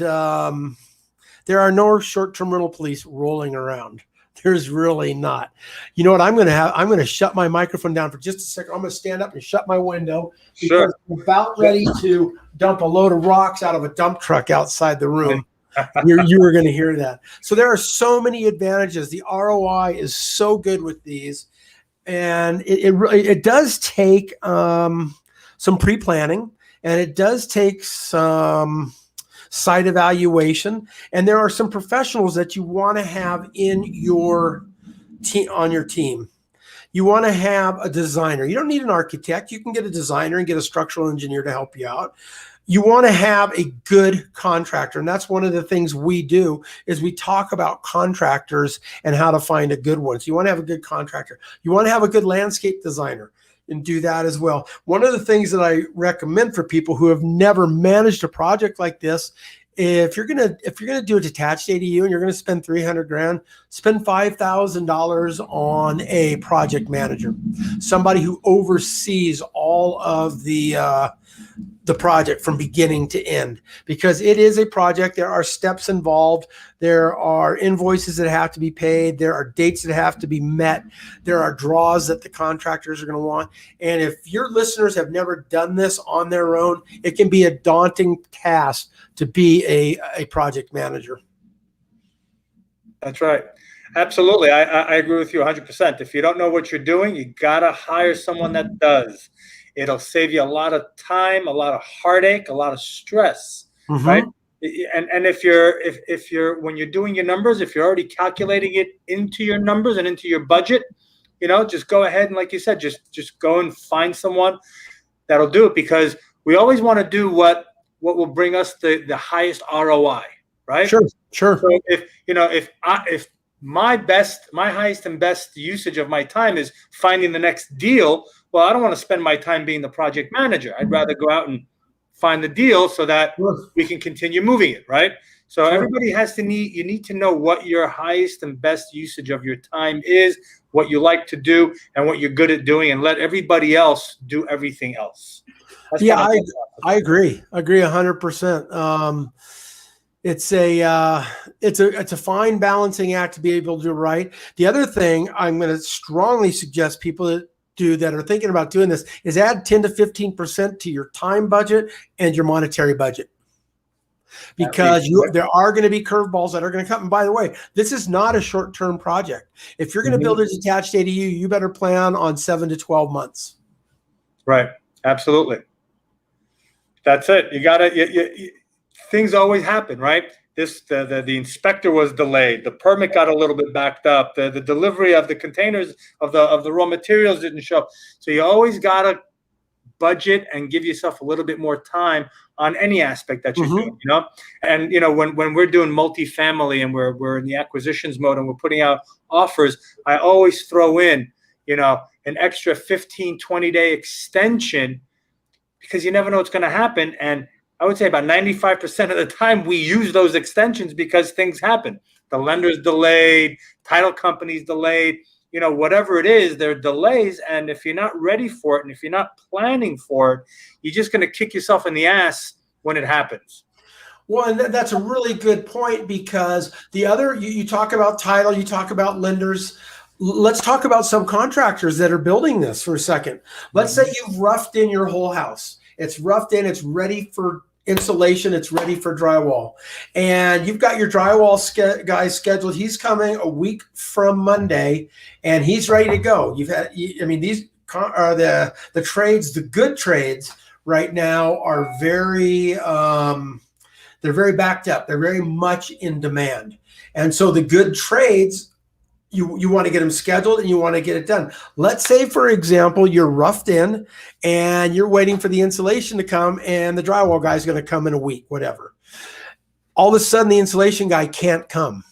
there are no short-term rental police rolling around. There's really not. You know what I'm going to have? I'm going to shut my microphone down for just a second. I'm going to stand up and shut my window because I'm about ready to dump a load of rocks out of a dump truck outside the room. You were going to hear that. So there are so many advantages. The ROI is so good with these. And it does take some pre-planning, and it does take some site evaluation, and there are some professionals that you want to have in your team, on your team. You want to have a designer. You don't need an architect. You can get a designer and get a structural engineer to help you out. You want to have a good contractor. And that's one of the things we do is we talk about contractors and how to find a good one. So you want to have a good contractor. You want to have a good landscape designer and do that as well. One of the things that I recommend for people who have never managed a project like this, if you're gonna do a detached ADU and you're gonna spend $300,000, spend $5,000 on a project manager, somebody who oversees all of the project from beginning to end, because it is a project. There are steps involved. There are invoices that have to be paid. There are dates that have to be met. There are draws that the contractors are going to want. And if your listeners have never done this on their own, it can be a daunting task to be a project manager. That's right. Absolutely. I agree with you 100%. If you don't know what you're doing, you got to hire someone that does. It'll save you a lot of time, a lot of heartache, a lot of stress, right? And if you're when you're doing your numbers, if you're already calculating it into your numbers and into your budget, just go ahead and, like you said, just go and find someone that'll do it, because we always want to do what will bring us the highest ROI, right? Sure. So if my highest and best usage of my time is finding the next deal, well, I don't want to spend my time being the project manager. I'd rather go out and find the deal so that we can continue moving it, right? So everybody you need to know what your highest and best usage of your time is, what you like to do, and what you're good at doing, and let everybody else do everything else. I agree 100%. It's a fine balancing act to be able to do right. The other thing I'm going to strongly suggest people that are thinking about doing this is add 10 to 15% to your time budget and your monetary budget, because there are going to be curveballs that are going to come. And by the way, this is not a short-term project. If you're going to build a detached ADU, you better plan on 7 to 12 months. Right. Absolutely. That's it. You got to. Things always happen, right? The inspector was delayed. The permit got a little bit backed up. The delivery of the containers of the raw materials didn't show up. So you always got to budget and give yourself a little bit more time on any aspect that you're doing, And when we're doing multifamily and we're in the acquisitions mode and we're putting out offers, I always throw in, an extra 15, 20-day extension, because you never know what's going to happen. And I would say about 95% of the time we use those extensions because things happen. The lender's delayed, title company's delayed, whatever it is, there are delays. And if you're not ready for it and if you're not planning for it, you're just going to kick yourself in the ass when it happens. Well, and that's a really good point, because you talk about title, you talk about lenders. Let's talk about subcontractors that are building this for a second. Let's say you've roughed in your whole house. It's roughed in, it's ready for insulation, it's ready for drywall. And you've got your drywall guy scheduled. He's coming a week from Monday and he's ready to go. These are the trades, the good trades right now are very, they're very backed up. They're very much in demand. And so the good trades, you want to get them scheduled and you want to get it done. Let's say, for example, you're roughed in and you're waiting for the insulation to come and the drywall guy is going to come in a week, whatever. All of a sudden, the insulation guy can't come.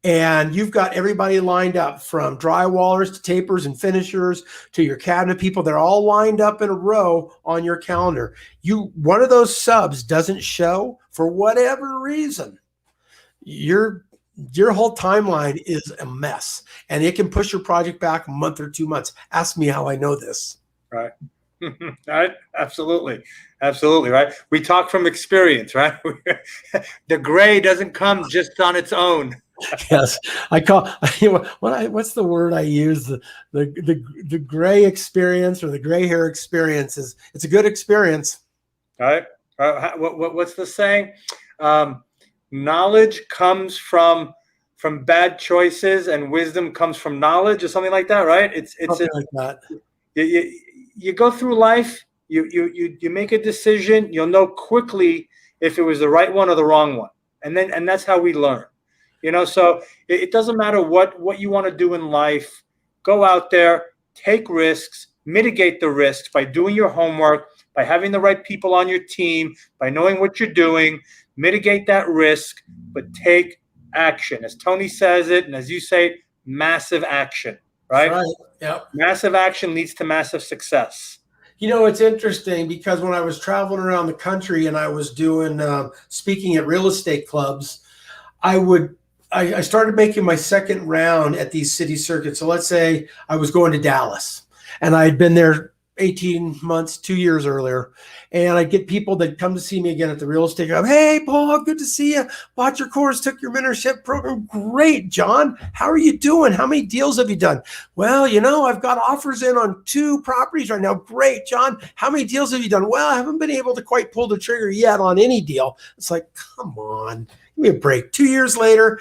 and you've got everybody lined up from drywallers to tapers and finishers to your cabinet people. They're all lined up in a row on your calendar. One of those subs doesn't show for whatever reason, your whole timeline is a mess, and it can push your project back a month or 2 months. Ask me how I know this. Right. Right. Absolutely. Absolutely. Right. We talk from experience, right? The gray doesn't come just on its own. Yes, I call what's the word I use? The gray experience, or the gray hair experience, it's a good experience. Right. What's the saying? Knowledge comes from bad choices, and wisdom comes from knowledge, or something like that, right? It's like that. You go through life, you make a decision, you'll know quickly if it was the right one or the wrong one, and that's how we learn. So it doesn't matter what you want to do in life. Go out there, take risks, mitigate the risks by doing your homework, by having the right people on your team, by knowing what you're doing. Mitigate that risk, but take action. As Tony says it, and as you say, massive action, right? Right. Yep. Massive action leads to massive success. It's interesting because when I was traveling around the country and I was doing speaking at real estate clubs, I started making my second round at these city circuits. So let's say I was going to Dallas, and I had been there 18 months, 2 years earlier. And I'd get people that come to see me again at the real estate club. Hey, Paul, good to see you. Bought your course, took your mentorship program. Great, John. How are you doing? How many deals have you done? Well, I've got offers in on 2 properties right now. Great, John. How many deals have you done? Well, I haven't been able to quite pull the trigger yet on any deal. It's like, come on, give me a break. 2 years later,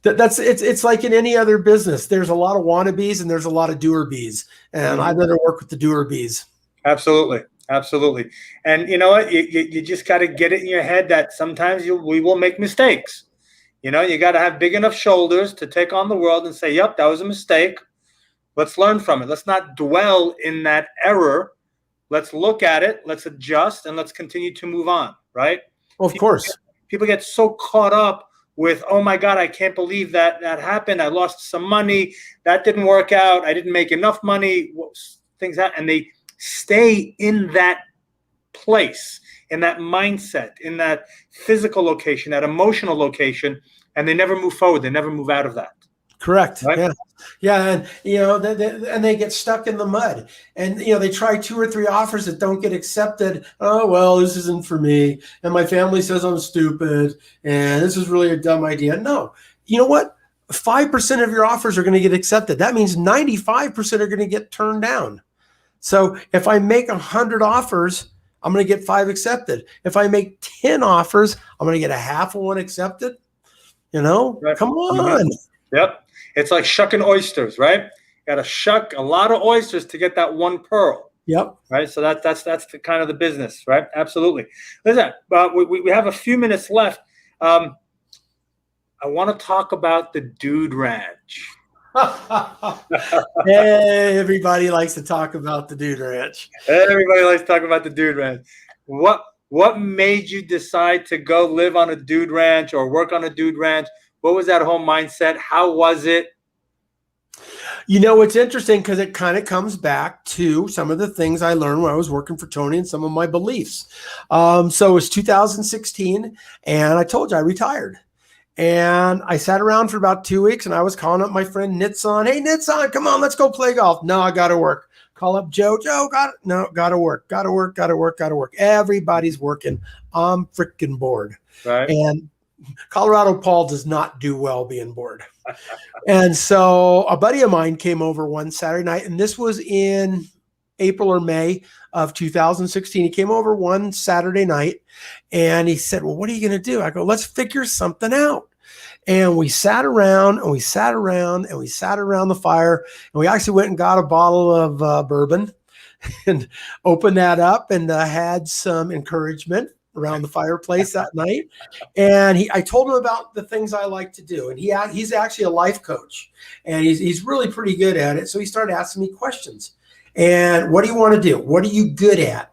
it's like in any other business. There's a lot of wannabes and there's a lot of doer bees, and I'd rather work with the doer bees. Absolutely. Absolutely. And you know what? You just got to get it in your head that sometimes we will make mistakes. You got to have big enough shoulders to take on the world and say, yep, that was a mistake. Let's learn from it. Let's not dwell in that error. Let's look at it. Let's adjust, and let's continue to move on. Right? Of course. People get so caught up with, oh my God, I can't believe that happened. I lost some money. That didn't work out. I didn't make enough money. Things happen, and they stay in that place, in that mindset, in that physical location, that emotional location, and they never move forward. They never move out of that. Correct. Right? Yeah. And they get stuck in the mud, and they try 2 or 3 offers that don't get accepted. Oh, well, this isn't for me, and my family says I'm stupid, and this is really a dumb idea. No, you know what? 5% of your offers are going to get accepted. That means 95% are going to get turned down. So if I make 100 offers, I'm going to get 5 accepted. If I make 10 offers, I'm going to get a half of one accepted. Right. Come on. Yep. It's like shucking oysters, right? You got to shuck a lot of oysters to get that one pearl. Yep. Right. So that's the kind of the business, right? Absolutely. Listen, we have a few minutes left. I want to talk about the Dude Ranch. Hey, everybody likes to talk about the Dude Ranch. Everybody likes to talk about the Dude Ranch. What made you decide to go live on a Dude Ranch or work on a Dude Ranch? What was that whole mindset? How was it? It's interesting because it kind of comes back to some of the things I learned when I was working for Tony and some of my beliefs. So it was 2016, and I told you I retired. And I sat around for about 2 weeks, and I was calling up my friend Nitzan. Hey, Nitzan, come on, let's go play golf. No, I got to work. Call up Joe. Joe, got to work. Everybody's working. I'm freaking bored. Right. And Colorado Paul does not do well being bored. And so a buddy of mine came over one Saturday night, and this was in April or May of 2016. He came over one Saturday night, and he said, well, what are you going to do? I go, let's figure something out. And we sat around and we sat around the fire, and we actually went and got a bottle of bourbon and opened that up and had some encouragement around the fireplace that night. And I told him about the things I like to do. And he's actually a life coach, and he's really pretty good at it. So he started asking me questions. And what do you want to do? What are you good at?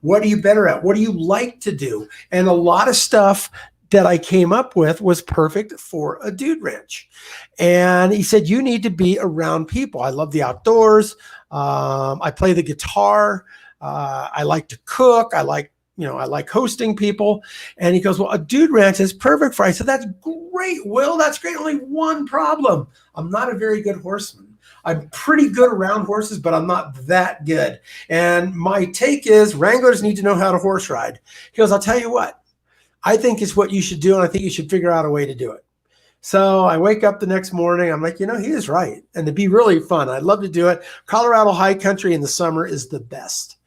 What are you better at? What do you like to do? And a lot of stuff that I came up with was perfect for a dude ranch. And he said, you need to be around people. I love the outdoors. I play the guitar. I like to cook. I like hosting people. And he goes, well, a dude ranch is perfect for. I said, that's great, Will. That's great. Only one problem. I'm not a very good horseman. I'm pretty good around horses, but I'm not that good. And my take is wranglers need to know how to horse ride. He goes, I'll tell you what, I think it's what you should do. And I think you should figure out a way to do it. So I wake up the next morning. I'm like, he is right. And it'd be really fun. I'd love to do it. Colorado high country in the summer is the best.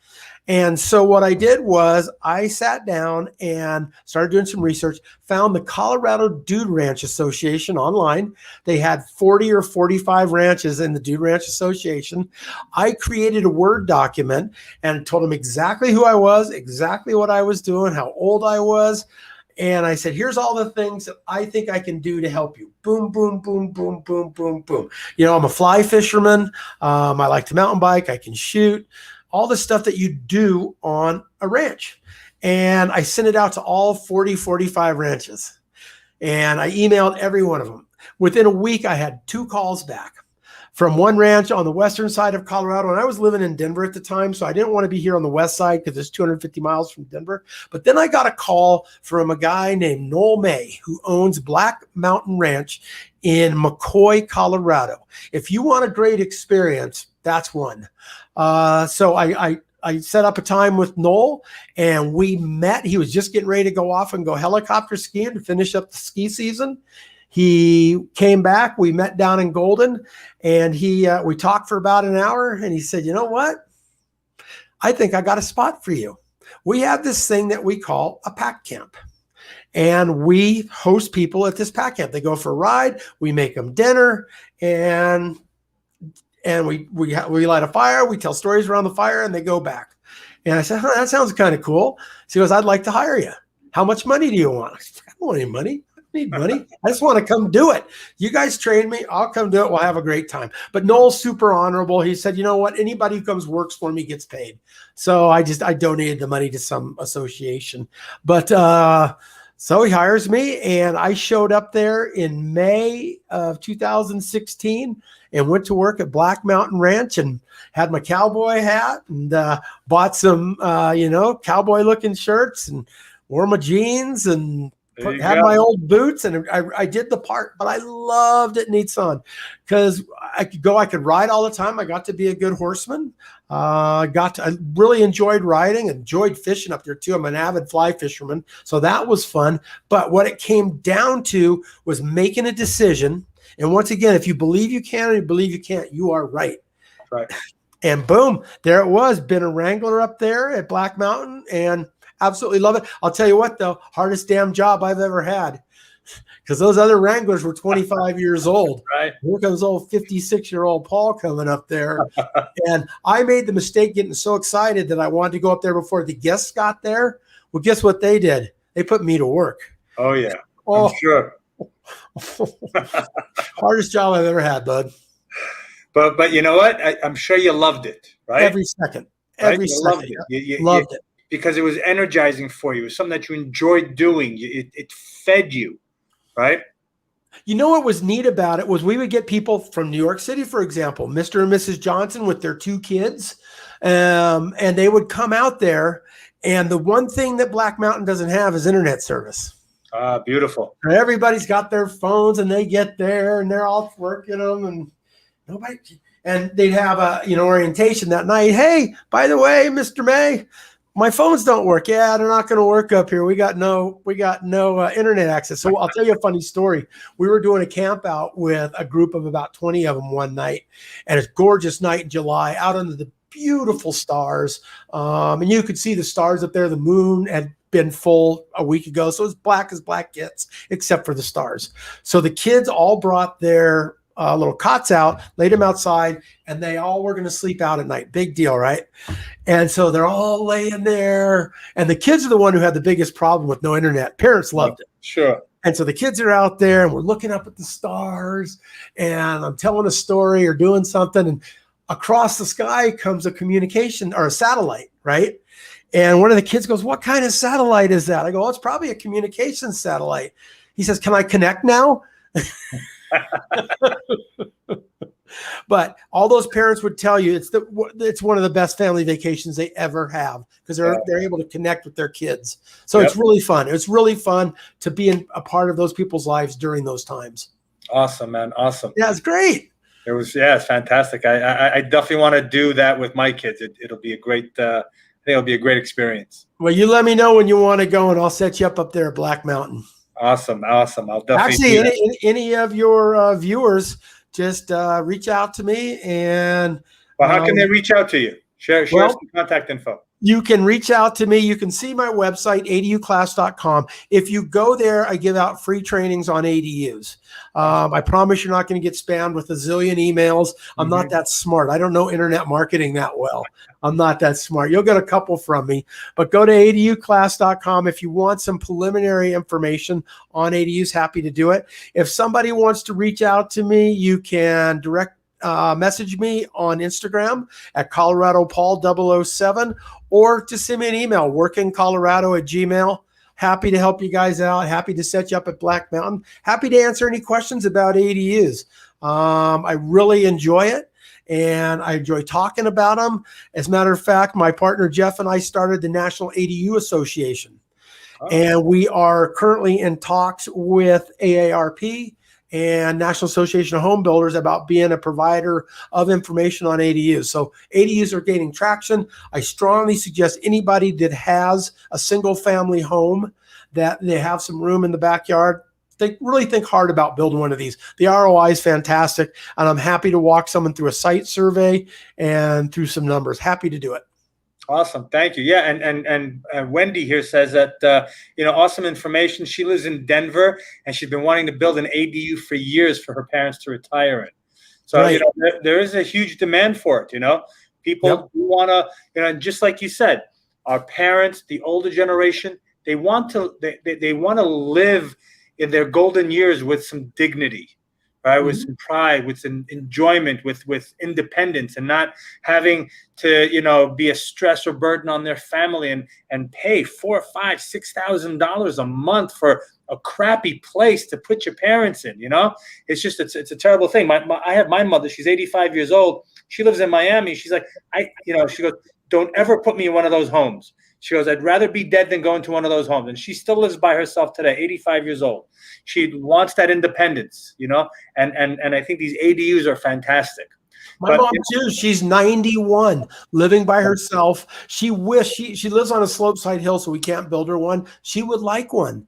And so what I did was I sat down and started doing some research, found the Colorado Dude Ranch Association online. They had 40 or 45 ranches in the Dude Ranch Association. I created a Word document and told them exactly who I was, exactly what I was doing, how old I was. And I said, here's all the things that I think I can do to help you. Boom, boom, boom, boom, boom, boom, boom. I'm a fly fisherman. I like to mountain bike. I can shoot. All the stuff that you do on a ranch. And I sent it out to all 40, 45 ranches. And I emailed every one of them. Within a week, I had 2 calls back from one ranch on the western side of Colorado. And I was living in Denver at the time, so I didn't want to be here on the west side because it's 250 miles from Denver. But then I got a call from a guy named Noel May, who owns Black Mountain Ranch in McCoy, Colorado. If you want a great experience, that's one. So I set up a time with Noel and we met. He was just getting ready to go off and go helicopter skiing to finish up the ski season. He came back. We met down in Golden and we talked for about an hour and he said, you know what? I think I got a spot for you. We have this thing that we call a pack camp. And we host people at this pack camp. They go for a ride. We make them dinner and we light a fire, we tell stories around the fire, and they go back. And I said, that sounds kind of cool. She goes, I'd like to hire you. How much money do you want? I said, I don't want any money. I don't need money. I just want to come do it. You guys train me. I'll come do it. We'll have a great time. But Noel's super honorable. He said, you know what? Anybody who comes works for me gets paid. So I donated the money to some association. But so he hires me, and I showed up there in May of 2016 and went to work at Black Mountain Ranch and had my cowboy hat and bought some, cowboy-looking shirts and wore my jeans and had my old boots, and I did the part. But I loved it, Nitzan, because I could ride all the time. I got to be a good horseman. I really enjoyed riding, enjoyed fishing up there too. I'm an avid fly fisherman, so that was fun. But what it came down to was making a decision. And once again, if you believe you can and you believe you can't, you are right. Right. And boom, there it was. Been a wrangler up there at Black Mountain and absolutely love it. I'll tell you what, though, hardest damn job I've ever had. Because those other wranglers were 25 years old. Right. Here comes old 56-year-old Paul coming up there. And I made the mistake getting so excited that I wanted to go up there before the guests got there. Well, guess what they did? They put me to work. Oh, yeah. I'm sure. Hardest job I've ever had, bud. But you know what? I'm sure you loved it, right? Every second. Every second. Loved it. You loved it. Because it was energizing for you. It was something that you enjoyed doing. It fed you, right? You know what was neat about it was we would get people from New York City, for example, Mr. and Mrs. Johnson with their 2 kids, and they would come out there. And the one thing that Black Mountain doesn't have is internet service. Ah, beautiful. Everybody's got their phones, and they get there, and they're all working them, and nobody. And they'd have a orientation that night. Hey, by the way, Mr. May, my phones don't work. Yeah, they're not going to work up here. We got no internet access. So I'll tell you a funny story. We were doing a camp out with a group of about 20 of them one night, and it's a gorgeous night in July out under the beautiful stars. And you could see the stars up there. The moon had been full a week ago, so it's black as black gets, except for the stars. So the kids all brought their little cots out, laid them outside, and they all were going to sleep out at night. Big deal, right? And so they're all laying there, and the kids are the one who had the biggest problem with no internet. Parents loved it. Sure. And so the kids are out there, and we're looking up at the stars, and I'm telling a story or doing something, and across the sky comes a communication or a satellite, right? And one of the kids goes, "What kind of satellite is that?" I go, "Oh, it's probably a communication satellite." He says, "Can I connect now?" But all those parents would tell you it's one of the best family vacations they ever have, because they're able to connect with their kids. So It's really fun. It's really fun to be a part of those people's lives during those times. Awesome, man. Awesome. Yeah, it's great. It's fantastic. I definitely want to do that with my kids. It'll be a great, I think it'll be a great experience. Well, you let me know when you want to go, and I'll set you up there at Black Mountain. Awesome. I'll definitely actually any of your viewers, just reach out to me. And well, how can they reach out to you? Share some contact info. You can reach out to me. You can see my website, aduclass.com. If you go there, I give out free trainings on ADUs. I promise you're not going to get spammed with a zillion emails. I'm not that smart. I don't know internet marketing that well. I'm not that smart. You'll get a couple from me, but go to aduclass.com. If you want some preliminary information on ADUs, happy to do it. If somebody wants to reach out to me, you can direct message me on Instagram at ColoradoPaul007, or just send me an email, workingcolorado@gmail.com. Happy to help you guys out. Happy to set you up at Black Mountain. Happy to answer any questions about ADUs. I really enjoy it, and I enjoy talking about them. As a matter of fact, my partner Jeff and I started the National ADU Association, and we are currently in talks with AARP and National Association of Home Builders about being a provider of information on ADUs. So ADUs are gaining traction. I strongly suggest anybody that has a single family home, that they have some room in the backyard, really think hard about building one of these. The ROI is fantastic, and I'm happy to walk someone through a site survey and through some numbers. Happy to do it. Awesome. Thank you. Yeah. And Wendy here says that, awesome information. She lives in Denver, and she's been wanting to build an ADU for years for her parents to retire in. So, there is a huge demand for it. People want to, just like you said, our parents, the older generation, they want to live in their golden years with some dignity. Right, with some pride, with some enjoyment, with independence, and not having to be a stress or burden on their family and pay $4,000, $5,000, $6,000 a month for a crappy place to put your parents in. It's just it's a terrible thing. I have my mother. She's 85 years old. She lives in Miami. She's like, she goes, "Don't ever put me in one of those homes." She goes, "I'd rather be dead than go into one of those homes." And she still lives by herself today, 85 years old. She wants that independence, and I think these ADUs are fantastic. My mom too. She's 91, living by herself. She lives on a slopeside hill, so we can't build her one. She would like one.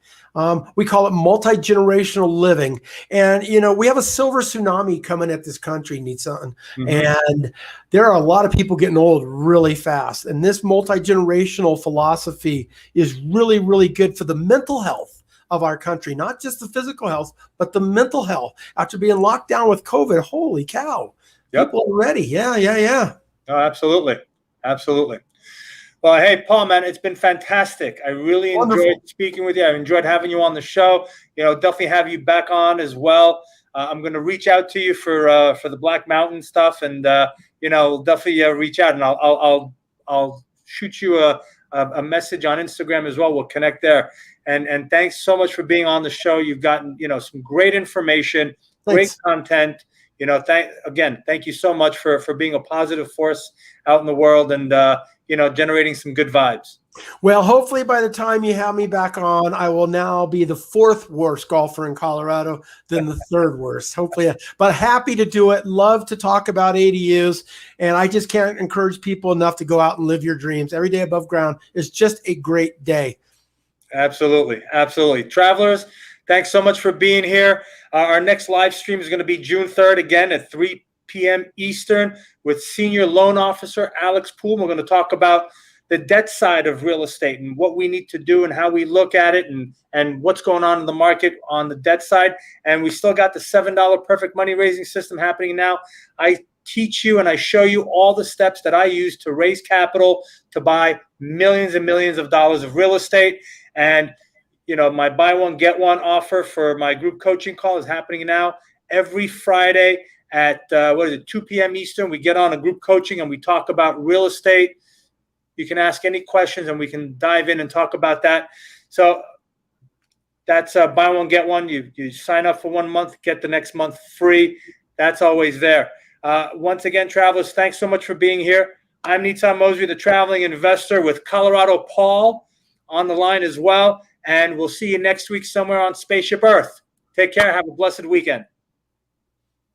We call it multi-generational living. And, we have a silver tsunami coming at this country, Nitzan. And there are a lot of people getting old really fast. And this multi-generational philosophy is really, really good for the mental health of our country, not just the physical health, but the mental health. After being locked down with COVID, holy cow. People are ready. Yeah. Oh, absolutely. Well, hey, Paul, man, it's been fantastic. I really enjoyed speaking with you. I enjoyed having you on the show. Definitely have you back on as well. I'm going to reach out to you for the Black Mountain stuff, and definitely reach out, and I'll shoot you a message on Instagram as well. We'll connect there. And thanks so much for being on the show. You've gotten some great information, great content. Thank you so much for being a positive force out in the world, and generating some good vibes. Well, hopefully by the time you have me back on, I will now be the 4th worst golfer in Colorado than the 3rd worst. Hopefully, but happy to do it. Love to talk about ADUs, and I just can't encourage people enough to go out and live your dreams. Every day above ground is just a great day. Absolutely. Travelers, thanks so much for being here. Our next live stream is going to be June 3rd, again at 3 p.m. Eastern, with Senior Loan Officer Alex Poole. We're going to talk about the debt side of real estate and what we need to do and how we look at it, and what's going on in the market on the debt side. And we still got the $7 perfect money raising system happening now. I teach you and I show you all the steps that I use to raise capital to buy millions and millions of dollars of real estate. And my buy one, get one offer for my group coaching call is happening now every Friday at 2 p.m. Eastern. We get on a group coaching and we talk about real estate. You can ask any questions and we can dive in and talk about that. So that's buy one, get one. You sign up for 1 month, get the next month free. That's always there. Once again, travelers, thanks so much for being here. I'm Nitzan Mosby, the traveling investor, with Colorado Paul on the line as well. And we'll see you next week somewhere on Spaceship Earth. Take care. Have a blessed weekend.